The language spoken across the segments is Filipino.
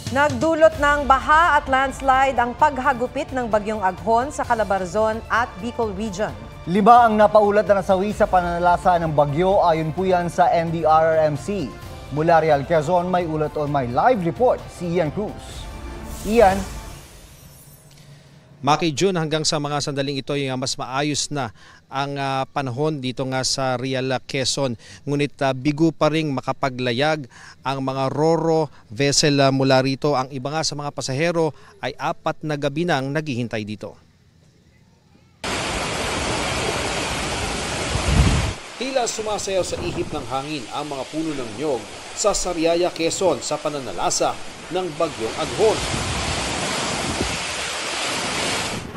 Nagdulot ng baha at landslide ang paghagupit ng bagyong Aghon sa Calabarzon at Bicol Region. 5 ang napaulat na nasawi sa pananalasa ng bagyo ayon po yan sa NDRRMC. Mula Real Quezon, may ulat o may live report si Ian Cruz. Ian? Maki June, hanggang sa mga sandaling ito ay mas maayos na ang panahon dito nga sa Real Quezon. Ngunit bigo pa ring makapaglayag ang mga Roro vessel mula rito. Ang iba nga sa mga pasahero ay 4 na gabi nang naghihintay dito. Tila sumasayaw sa ihip ng hangin ang mga puno ng niyog sa Sariaya, Quezon sa pananalasa ng bagyong Aghon.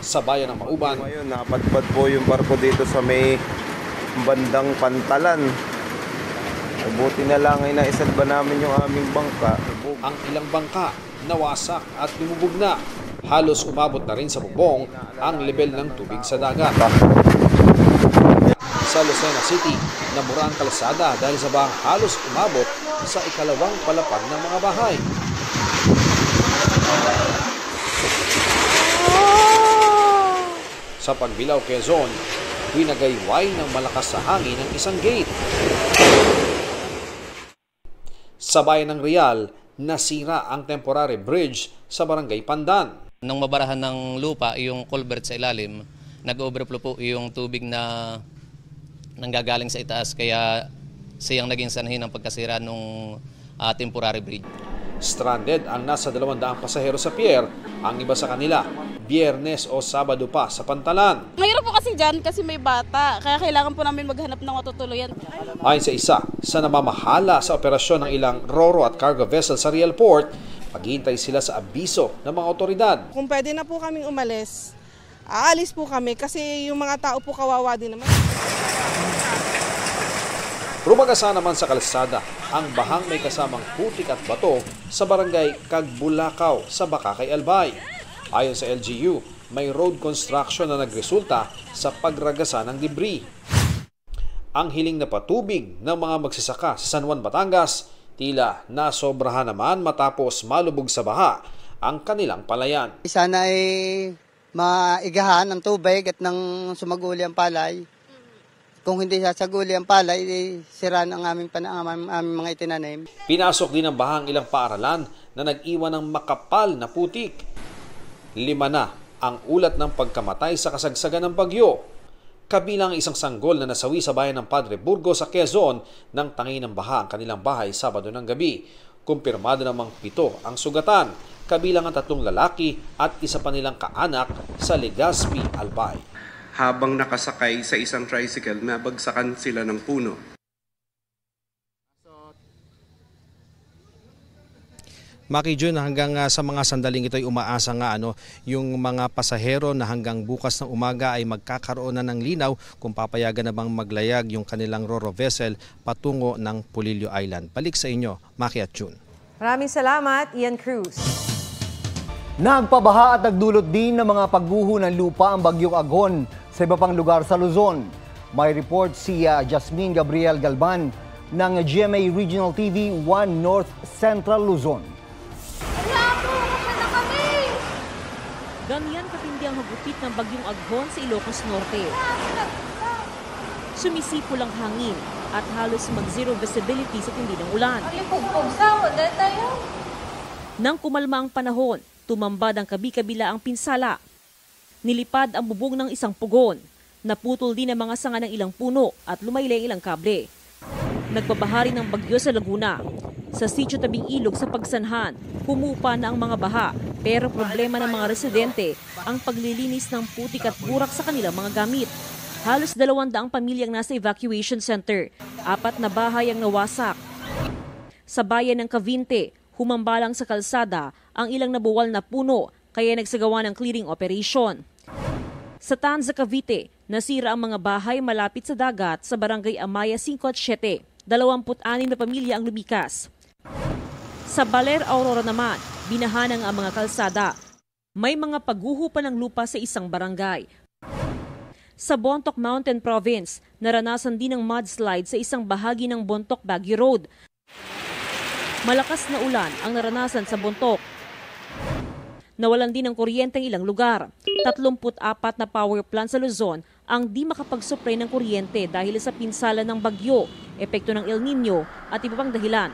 Sa bayan ng Mauban. Ngayon, napadpad po yung barko dito sa may bandang Pantalan. Buti na lang ay naisalba namin yung aming bangka. Ang ilang bangka nawasak at lumubog na. Halos umabot na rin sa bubong ang level ng tubig sa dagat. Sa Lucena City, nabura ang kalsada dahil sa bahang halos umabot sa ikalawang palapag ng mga bahay. Sa Pagbilao, Quezon, winagayway ng malakas sa hangin ng isang gate. Sa bayan ng Real, nasira ang temporary bridge sa Barangay Pandan. Nang mabarahan ng lupa yung culvert sa ilalim, nag-overflow po yung tubig na nanggagaling sa itaas, kaya siyang naging sanhi ng pagkasira ng temporary bridge. Stranded ang nasa 200 pasahero sa pier, ang iba sa kanila Biyernes o Sabado pa sa Pantalan. Mahirap po kasi dyan kasi may bata, kaya kailangan po namin maghanap ng matutuluyan. Ayon sa isa sa namamahala sa operasyon ng ilang Roro at cargo vessel sa Real Port, maghihintay sila sa abiso ng mga otoridad. Kung pwede na po kaming umalis, aalis po kami kasi yung mga tao po kawawa din naman. Rumagasa naman sa kalsada ang bahang may kasamang putik at bato sa barangay Cagbulakaw sa Bakakay, Albay. Ayon sa LGU, may road construction na nagresulta sa pagragasa ng debris. Ang hiling na patubig ng mga magsasaka sa San Juan, Batangas, tila nasobrahan naman matapos malubog sa baha ang kanilang palayan. Sana ay maigahan ng tubig at ng sumaguli ang palay. Kung hindi sasaguli ang palay, sira ang aming mga itinanim. Pinasok din ng baha ang ilang paaralan na nag-iwan ng makapal na putik. 5 na ang ulat ng pagkamatay sa kasagsagan ng bagyo. Kabilang isang sanggol na nasawi sa bayan ng Padre Burgos sa Quezon nang tangi ng baha ang kanilang bahay Sabado ng gabi. Kumpirmado namang 7 ang sugatan, kabilang ang 3 lalaki at isa pa nilang kaanak sa Legazpi, Albay. Habang nakasakay sa isang tricycle, nabagsakan sila ng puno. Maki Jun, hanggang sa mga sandaling ito ay umaasa nga yung mga pasahero na hanggang bukas ng umaga ay magkakaroon na ng linaw kung papayagan na bang maglayag yung kanilang Roro vessel patungo ng Polillo Island. Balik sa inyo, Maki at Jun. Maraming salamat, Ian Cruz. Nagpabaha at nagdulot din ng mga pagguho ng lupa ang bagyong Aghon sa iba pang lugar sa Luzon. May report si Jasmine Gabriel Galban ng GMA Regional TV 1 North Central Luzon. Ganyan katindi ang hagupit ng bagyong Aghon sa Ilocos Norte. Sumisipo lang hangin at halos mag-zero visibility sa tindi ng ulan. Nang kumalma ang panahon, tumambad ang kabi-kabila ang pinsala. Nilipad ang bubong ng isang pugon. Naputol din ang mga sanga ng ilang puno at lumaylay ilang kable. Nagpabahari ng bagyo sa Laguna. Sa sitio tabing ilog sa Pagsanhan, humupa na ang mga baha, pero problema ng mga residente ang paglilinis ng putik at burak sa kanilang mga gamit. Halos 200 pamilyang nasa evacuation center, 4 na bahay ang nawasak. Sa bayan ng Cavite, humambalang sa kalsada ang ilang nabuwal na puno, kaya nagsagawa ng clearing operation. Sa Tanza, Cavite, nasira ang mga bahay malapit sa dagat sa barangay Amaya 5 at 7. 26 na pamilya ang lumikas. Sa Baler, Aurora naman, binahanan ang mga kalsada. May mga pagguho pa ng lupa sa isang barangay. Sa Bontoc Mountain Province, naranasan din ng mudslide sa isang bahagi ng Bontoc Baguio Road. Malakas na ulan ang naranasan sa Bontoc. Nawalan din ng kuryente ang ilang lugar. 34 na power plant sa Luzon ang di makapag-supply ng kuryente dahil sa pinsala ng bagyo, epekto ng El Nino at iba pang dahilan.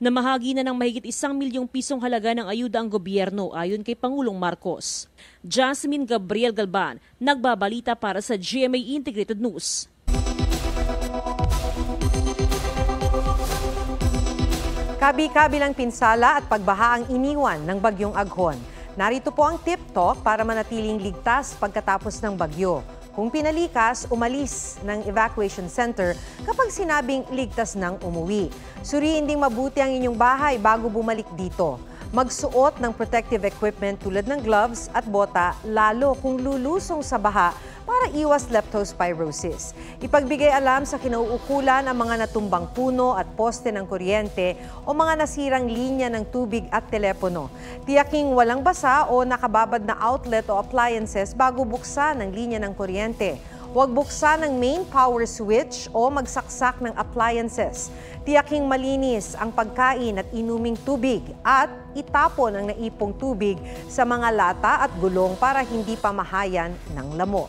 Namahagi na ng mahigit 1 milyong pisong halaga ng ayuda ang gobyerno ayon kay Pangulong Marcos. Jasmine Gabriel Galban, nagbabalita para sa GMA Integrated News. Kabi-kabilang pinsala at pagbaha ang iniwan ng bagyong Aghon. Narito po ang tip talk para manatiling ligtas pagkatapos ng bagyo. Kung pinalikas, umalis ng evacuation center kapag sinabing ligtas nang umuwi. Suriin ding mabuti ang inyong bahay bago bumalik dito. Magsuot ng protective equipment tulad ng gloves at bota lalo kung lulusong sa baha para iwas leptospirosis. Ipagbigay alam sa kinauukulan ang mga natumbang puno at poste ng kuryente o mga nasirang linya ng tubig at telepono. Tiyaking walang basa o nakababad na outlet o appliances bago buksan ang linya ng kuryente. Huwag buksan ang main power switch o magsaksak ng appliances. Tiyaking malinis ang pagkain at inuming tubig at itapon ang naipong tubig sa mga lata at gulong para hindi pamahayan ng lamok.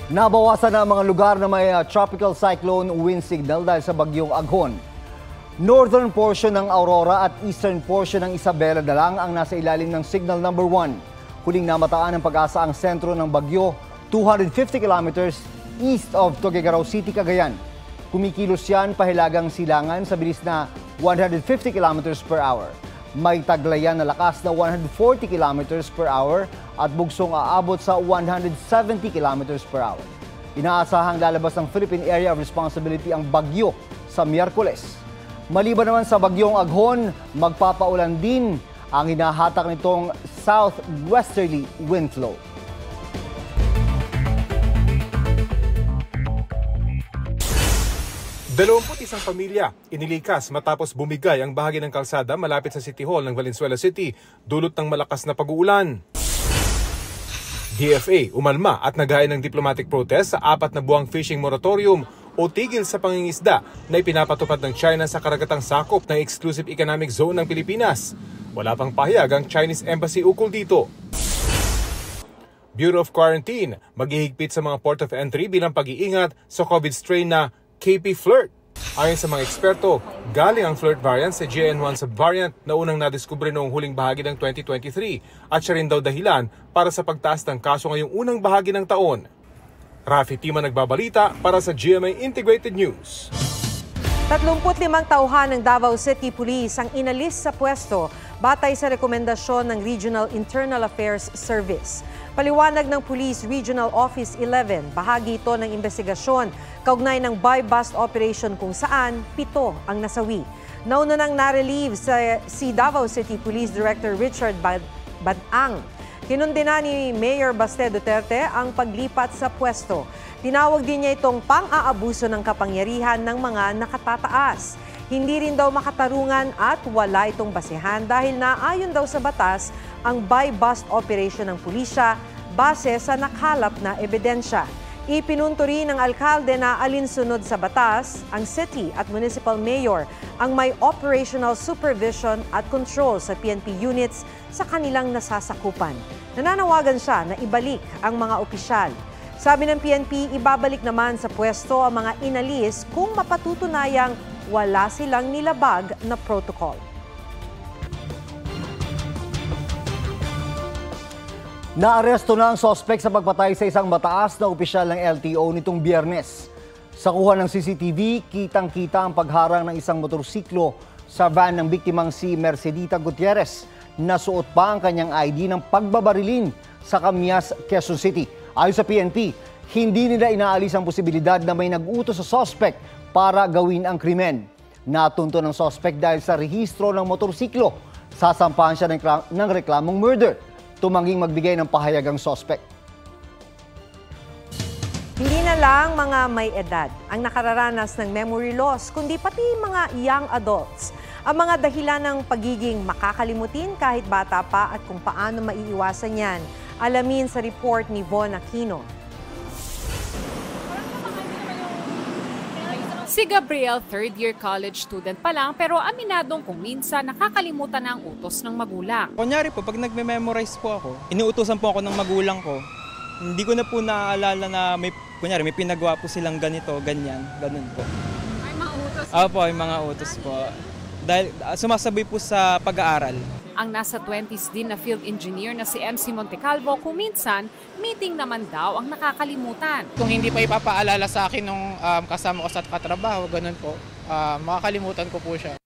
Nabawasan na ang mga lugar na may tropical cyclone wind signal dahil sa bagyong Aghon. Northern portion ng Aurora at eastern portion ng Isabela na lang ang nasa ilalim ng signal number 1. Huling namataan ng Pag-asa ang sentro ng bagyo, 250 kilometers east of Tuguegarao City, Cagayan. Kumikilos yan pahilagang silangan sa bilis na 150 kilometers per hour. May taglayan na lakas na 140 kilometers per hour at bugsong aabot sa 170 kilometers per hour. Inaasahang lalabas ng Philippine Area of Responsibility ang bagyo sa Miyerkules. Maliban naman sa bagyong Aghon, magpapaulan din ang hinahatak nitong southwesterly wind flow. Isang pamilya inilikas matapos bumigay ang bahagi ng kalsada malapit sa City Hall ng Valenzuela City dulot ng malakas na pag-uulan. DFA umalma at naghain ng diplomatic protest sa 4 na buwang fishing moratorium o tigil sa pangingisda na ipinapatupad ng China sa karagatang sakop ng Exclusive Economic Zone ng Pilipinas. Wala pang pahayag ang Chinese Embassy ukol dito. Bureau of Quarantine maghihigpit sa mga port of entry bilang pag-iingat sa COVID strain na KP Flirt. Ayon sa mga eksperto, galing ang flirt variant sa JN1 subvariant na unang nadiskubre noong huling bahagi ng 2023 at siya rin daw dahilan para sa pagtaas ng kaso ngayong unang bahagi ng taon. Rafi Tima nagbabalita para sa GMA Integrated News. 35 tauhan ng Davao City Police ang inalis sa pwesto batay sa rekomendasyon ng Regional Internal Affairs Service. Paliwanag ng Police Regional Office 11, bahagi ito ng investigasyon kaugnay ng buy-bust operation kung saan 7 ang nasawi. Nauna nang na-relieve si Davao City Police Director Richard Badang. Kinundina ni Mayor Baste Duterte ang paglipat sa pwesto. Tinawag din niya itong pang-aabuso ng kapangyarihan ng mga nakatataas. Hindi rin daw makatarungan at wala itong basehan dahil naayon daw sa batas ang buy-bust operation ng pulisya base sa nakalap na ebidensya. Ipinunto rin ng alkalde na alinsunod sa batas, ang city at municipal mayor ang may operational supervision at control sa PNP units sa kanilang nasasakupan. Nananawagan siya na ibalik ang mga opisyal. Sabi ng PNP, ibabalik naman sa pwesto ang mga inalis kung mapatutunayang wala silang nilabag na protocol. Naaresto na ang sospek sa pagpatay sa isang mataas na opisyal ng LTO nitong Biyernes. Sa kuha ng CCTV, kitang-kita ang pagharang ng isang motorsiklo sa van ng biktimang si Mercedita Gutierrez. Nasuot pa ang kanyang ID ng pagbabarilin sa Camias, Quezon City. Ayon sa PNP, hindi nila inaalis ang posibilidad na may nag-utos sa sospek para gawin ang krimen. Natunto ng sospek dahil sa rehistro ng motorsiklo. Sasampahan siya ng reklamong murder. Tumangging magbigay ng pahayag ang sospek. Hindi na lang mga may edad ang nakararanas ng memory loss, kundi pati mga young adults. Ang mga dahilan ng pagiging makakalimutin kahit bata pa at kung paano maiiwasan yan. Alamin sa report ni Von Aquino. Si Gabriel, third-year college student pa lang pero aminadong kung minsan nakakalimutan na ang utos ng magulang. Kunyari po, pag nagme-memorize po ako, inuutosan po ako ng magulang ko. Hindi ko na po naaalala na may pinagawa po silang ganito, ganyan, ganun po. May mga utos? Opo, may mga utos po. Dahil sumasabay po sa pag-aaral. Ang nasa 20s din na field engineer na si MC Montecalvo kung minsan, meeting naman daw ang nakakalimutan. Kung hindi pa ipapaalala sa akin nung kasama ko sa katrabaho, ganun po, makakalimutan ko po siya.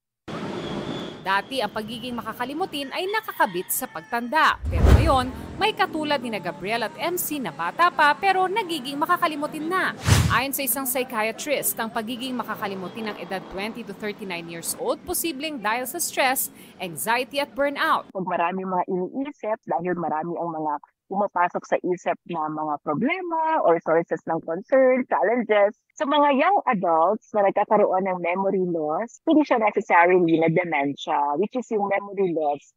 Dati ang pagiging makakalimutin ay nakakabit sa pagtanda. Pero ngayon, may katulad ni na Gabriel at MC na bata pa pero nagiging makakalimutin na. Ayon sa isang psychiatrist, ang pagiging makakalimutin ng edad 20 to 39 years old posibleng dahil sa stress, anxiety at burnout. Pag marami mga iniisip dahil marami ang mga pumapasok sa isip na mga problema or sources ng concern, challenges. Sa mga young adults na nagkakaroon ng memory loss, hindi siya necessarily na dementia, which is yung memory loss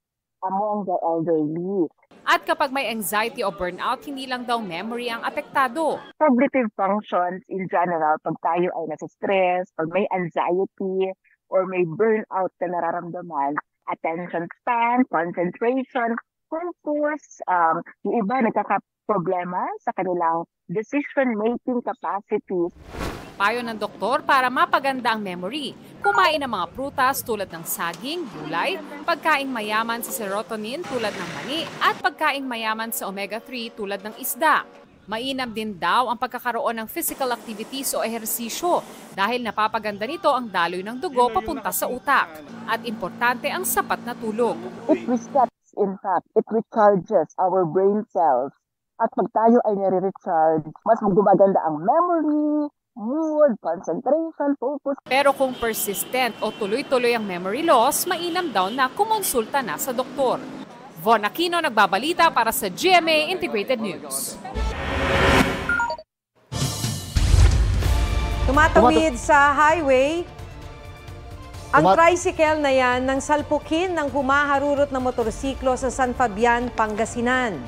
among the elderly. At kapag may anxiety o burnout, hindi lang daw memory ang apektado. Cognitive functions in general, pag tayo ay nasa stress, pag may anxiety, or may burnout na nararamdaman, attention span, concentration, focus, yung iba nagkakaproblema sa kanilang decision-making capacity. Payo ng doktor para mapaganda ang memory. Kumain ng mga prutas tulad ng saging, gulay, pagkaing mayaman sa serotonin tulad ng mani, at pagkaing mayaman sa omega-3 tulad ng isda. Mainam din daw ang pagkakaroon ng physical activities o ehersisyo dahil napapaganda nito ang daloy ng dugo papunta sa utak. At importante ang sapat na tulog. It resets, in fact, it recharges our brain cells. At pag tayo ay nare-recharge, mas gumaganda ang memory, mood, concentration, focus. Pero kung persistent o tuloy-tuloy ang memory loss, mainam daw na kumonsulta na sa doktor. Von Aquino nagbabalita para sa GMA Integrated News. Tumatawid sa highway, ang tricycle na yan nang salpukin ng humaharurot na motorsiklo sa San Fabian, Pangasinan.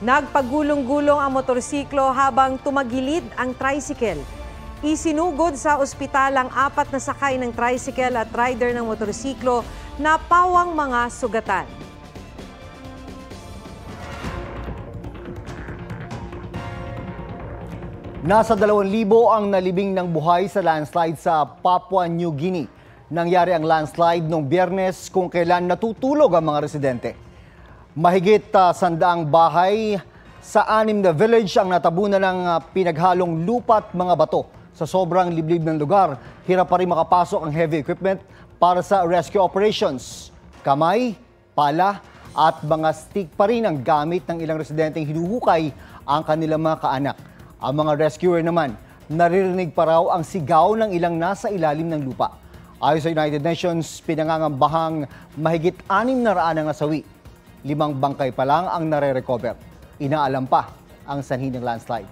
Nagpagulong-gulong ang motorsiklo habang tumagilid ang tricycle. Isinugod sa ospital ang 4 na sakay ng tricycle at rider ng motorsiklo na pawang mga sugatan. Nasa 2,000 ang nalibing ng buhay sa landslide sa Papua New Guinea. Nangyari ang landslide noong Biyernes kung kailan natutulog ang mga residente. Mahigit 100 bahay sa 6 na village ang natabunan ng pinaghalong lupa at mga bato. Sa sobrang liblib ng lugar, hirap pa rin makapasok ang heavy equipment para sa rescue operations. Kamay, pala at mga stick pa rin ang gamit ng ilang residenteng hinuhukay ang kanilang mga kaanak. Ang mga rescuer naman, naririnig pa raw ang sigaw ng ilang nasa ilalim ng lupa. Ayon sa United Nations, pinangangambahang mahigit 600 ang nasawi. 5 bangkay pa lang ang nare-recover. Inaalam pa ang sanhi ng landslide.